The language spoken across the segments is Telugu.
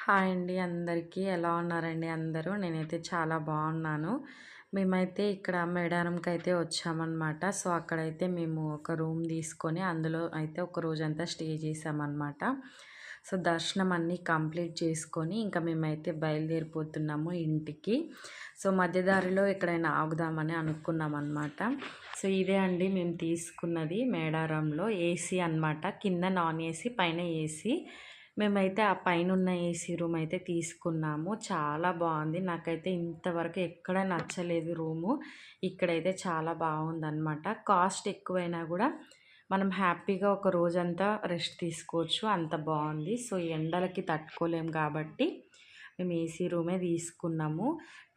హాయ్ అండి అందరికీ. ఎలా ఉన్నారండి అందరూ? నేనైతే చాలా బాగున్నాను. మేమైతే ఇక్కడ మేడారంకైతే వచ్చామన్నమాట. సో, అక్కడైతే మేము ఒక రూమ్ తీసుకొని అందులో అయితే ఒక రోజంతా స్టే చేసామన్నమాట. సో, దర్శనం అన్నీ కంప్లీట్ చేసుకొని ఇంకా మేమైతే బయలుదేరిపోతున్నాము ఇంటికి. సో, మధ్య దారిలో ఎక్కడైనా ఆగుదామని అనుకున్నామన్నమాట. సో, ఇదే అండి మేము తీసుకున్నది మేడారంలో ఏసీ అన్నమాట. కింద నాన్ ఏసీ, పైన ఏసీ. మేమైతే ఆ పైనున్న ఏసీ రూమ్ అయితే తీసుకున్నాము. చాలా బాగుంది. నాకైతే ఇంతవరకు ఎక్కడ నచ్చలేదు రూము. ఇక్కడైతే చాలా బాగుందనమాట. కాస్ట్ ఎక్కువైనా కూడా మనం హ్యాపీగా ఒక రోజంతా రెస్ట్ తీసుకోవచ్చు. అంత బాగుంది. సో, ఎండలకి తట్టుకోలేం కాబట్టి మేము ఏసీ రూమే తీసుకున్నాము.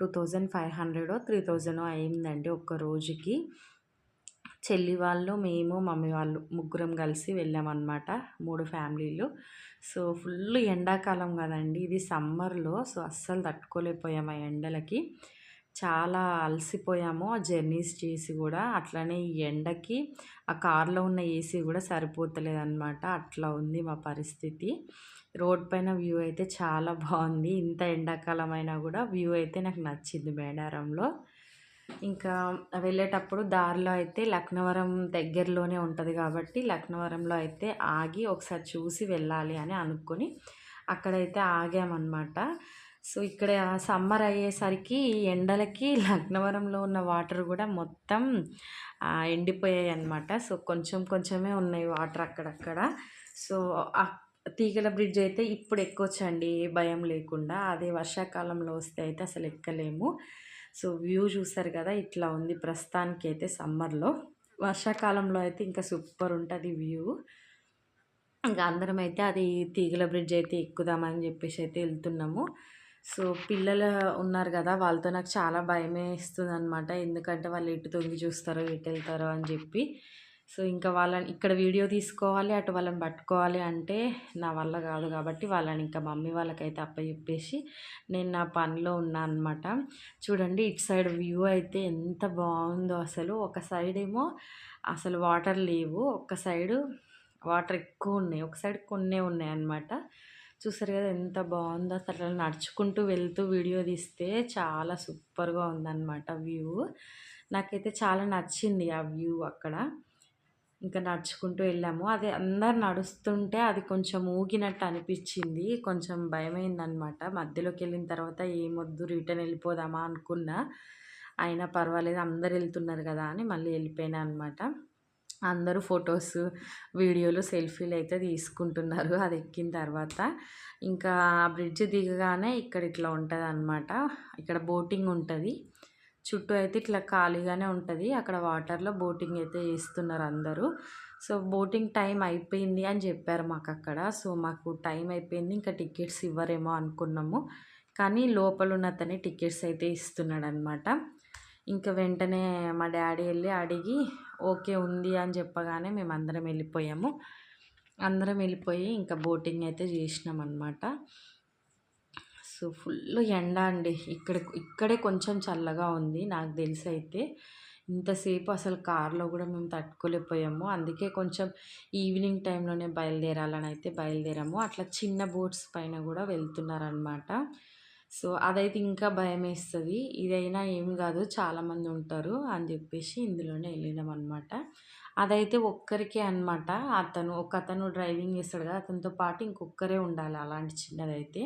2500 3000 అయిందండి ఒక్క రోజుకి. చెల్లి వాళ్ళు, మేము, మమ్మీ వాళ్ళు ముగ్గురం కలిసి వెళ్ళామన్నమాట. 3 ఫ్యామిలీలు. సో, ఫుల్ ఎండాకాలం కదండీ! ఇది సమ్మర్‌లో. సో, అస్సలు తట్టుకోలేకపోయాము ఆ ఎండలకి. చాలా అలసిపోయాము ఆ జర్నీస్ చేసి కూడా. అట్లనే ఈ ఎండకి ఆ కార్‌లో ఉన్న ఏసీ కూడా సరిపోతలేదనమాట. అట్లా ఉంది మా పరిస్థితి. రోడ్ పైన వ్యూ అయితే చాలా బాగుంది. ఇంత ఎండాకాలం అయినా కూడా వ్యూ అయితే నాకు నచ్చింది మేడారంలో. ఇంకా వెళ్ళేటప్పుడు దారిలో అయితే లక్నవరం దగ్గరలోనే ఉంటుంది కాబట్టి లక్నవరంలో అయితే ఆగి ఒకసారి చూసి వెళ్ళాలి అని అనుకొని అక్కడైతే ఆగామన్నమాట. సో, ఇక్కడ సమ్మర్ అయ్యేసరికి ఎండలకి లక్నవరంలో ఉన్న వాటర్ కూడా మొత్తం ఎండిపోయాయి అన్నమాట. సో, కొంచెం కొంచెమే ఉన్నాయి వాటర్ అక్కడక్కడ. సో, తీగల బ్రిడ్జ్ అయితే ఇప్పుడు ఎక్కొచ్చండి ఏ భయం లేకుండా. అదే వర్షాకాలంలో వస్తే అయితే అసలు ఎక్కలేము. సో, వ్యూ చూసారు కదా ఇట్లా ఉంది ప్రస్తుతానికైతే సమ్మర్‌లో. వర్షాకాలంలో అయితే ఇంకా సూపర్ ఉంటది వ్యూ. ఇంకా అందరం అయితే అది తీగల బ్రిడ్జ్ అయితే ఎక్కుదామని చెప్పేసి అయితే వెళ్తున్నాము. సో, పిల్లలు ఉన్నారు కదా వాళ్ళతో నాకు చాలా భయమేస్తుందనమాట. ఎందుకంటే వాళ్ళు ఎటు తొంగి చూస్తారో, ఎటు వెళ్తారో అని చెప్పి. సో, ఇంకా వాళ్ళని ఇక్కడ వీడియో తీసుకోవాలి, అటు వాళ్ళని పట్టుకోవాలి అంటే నా వల్ల కాదు కాబట్టి వాళ్ళని ఇంకా మమ్మీ వాళ్ళకైతే అప్పచెప్పేసి నేను నా పనిలో ఉన్నా అనమాట. చూడండి ఇటు సైడ్ వ్యూ అయితే ఎంత బాగుందో అసలు. ఒక సైడ్ ఏమో అసలు వాటర్ లేవు. ఒక సైడు వాటర్ ఎక్కువ ఉన్నాయి. ఒక సైడ్ కొన్నే ఉన్నాయన్నమాట. చూసారు కదా ఎంత బాగుందో. అసలు అట్లా నడుచుకుంటూ వెళ్తూ వీడియో తీస్తే చాలా సూపర్‌గా ఉందన్నమాట వ్యూ. నాకైతే చాలా నచ్చింది ఆ వ్యూ అక్కడ. ఇంకా నడుచుకుంటూ వెళ్ళాము. అది అందరు నడుస్తుంటే అది కొంచెం ఊగినట్టు అనిపించింది. కొంచెం భయమైందనమాట. మధ్యలోకి వెళ్ళిన తర్వాత ఏమొద్దు రిటర్న్ వెళ్ళిపోదామా అనుకున్నా. అయినా పర్వాలేదు అందరు వెళ్తున్నారు కదా అని మళ్ళీ వెళ్ళిపోయినా అనమాట. అందరూ ఫొటోస్, వీడియోలు, సెల్ఫీలు అయితే తీసుకుంటున్నారు అది ఎక్కిన తర్వాత. ఇంకా బ్రిడ్జ్ దిగగానే ఇక్కడ ఇట్లా ఉంటదనమాట. ఇక్కడ బోటింగ్ ఉంటది. చుట్టూ అయితే ఇట్లా ఖాళీగానే ఉంటది. అక్కడ వాటర్‌లో బోటింగ్ అయితే చేస్తున్నారు అందరూ. సో, బోటింగ్ టైం అయిపోయింది అని చెప్పారు మాకక్కడ. సో, మాకు టైం అయిపోయింది. ఇంకా టికెట్స్ ఇవ్వరేమో అనుకున్నాము. కానీ లోపలున్న అతనే టికెట్స్ అయితే ఇస్తున్నాడనమాట. ఇంక వెంటనే మా డ్యాడీ వెళ్ళి అడిగి ఓకే ఉంది అని చెప్పగానే మేమందరం వెళ్ళిపోయాము. అందరం వెళ్ళిపోయి ఇంకా బోటింగ్ అయితే చేసినామన్నమాట. సో, ఫుల్ ఎండ అండి. ఇక్కడే కొంచెం చల్లగా ఉంది నాకు తెలిసైతే. ఇంతసేపు అసలు కార్‌లో కూడా మేము తట్టుకోలేకపోయాము. అందుకే కొంచెం ఈవినింగ్ టైంలోనే బయలుదేరాలని అయితే బయలుదేరాము. అట్లా చిన్న బోట్స్ పైన కూడా వెళ్తున్నారనమాట. సో, అదైతే ఇంకా భయమేస్తది. ఇదైనా ఏం కాదు చాలామంది ఉంటారు అని చెప్పేసి ఇందులోనే వెళ్ళినామన్నమాట. అదైతే ఒక్కరికే అనమాట. ఒకతను డ్రైవింగ్ చేస్తాడు కదా! అతనితో పాటు ఇంకొక్కరే ఉండాలి అలాంటి చిన్నదైతే.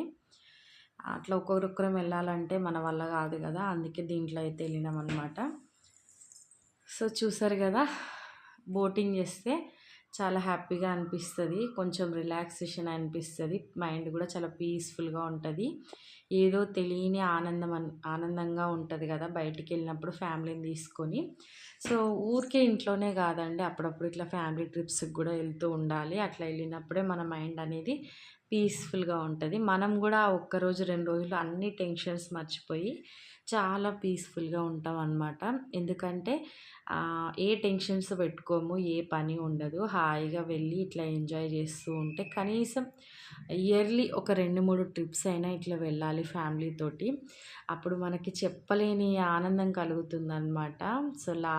అట్లా ఒక్కొక్కరం వెళ్ళాలంటే మన వల్ల కాదు కదా! అందుకే దీంట్లో అయితే వెళ్ళినామన్నమాట. సో, చూసారు కదా! బోటింగ్ చేస్తే చాలా హ్యాపీగా అనిపిస్తది. కొంచెం రిలాక్సేషన్ అనిపిస్తది. మైండ్ కూడా చాలా పీస్‌ఫుల్‌గా ఉంటది. ఏదో తెలియని ఆనందంగా ఉంటది కదా! బయటికెళ్ళినప్పుడు ఫ్యామిలీని తీసుకొని. సో, ఊరికే ఇంట్లోనే కాదండి. అప్పుడప్పుడు ఇట్లా ఫ్యామిలీ ట్రిప్స్‌కి కూడా వెళ్తూ ఉండాలి. అట్లా వెళ్ళినప్పుడే మన మైండ్ అనేది పీస్‌ఫుల్‌గా ఉంటది. మనం కూడా ఒక్కరోజు, 2 రోజులు అన్ని టెన్షన్స్ మర్చిపోయి చాలా పీస్‌ఫుల్‌గా ఉంటామన్నమాట. ఎందుకంటే ఏ టెన్షన్స్ పెట్టుకోము. ఏ పని ఉండదు. హాయిగా వెళ్ళి ఇట్లా ఎంజాయ్ చేస్తూ ఉంటే కనీసం ఇయర్లీ ఒక 2, 3 ట్రిప్స్ అయినా ఇట్లా వెళ్ళాలి ఫ్యామిలీతోటి. అప్పుడు మనకి చెప్పలేని ఆనందం కలుగుతుందనమాట. సో,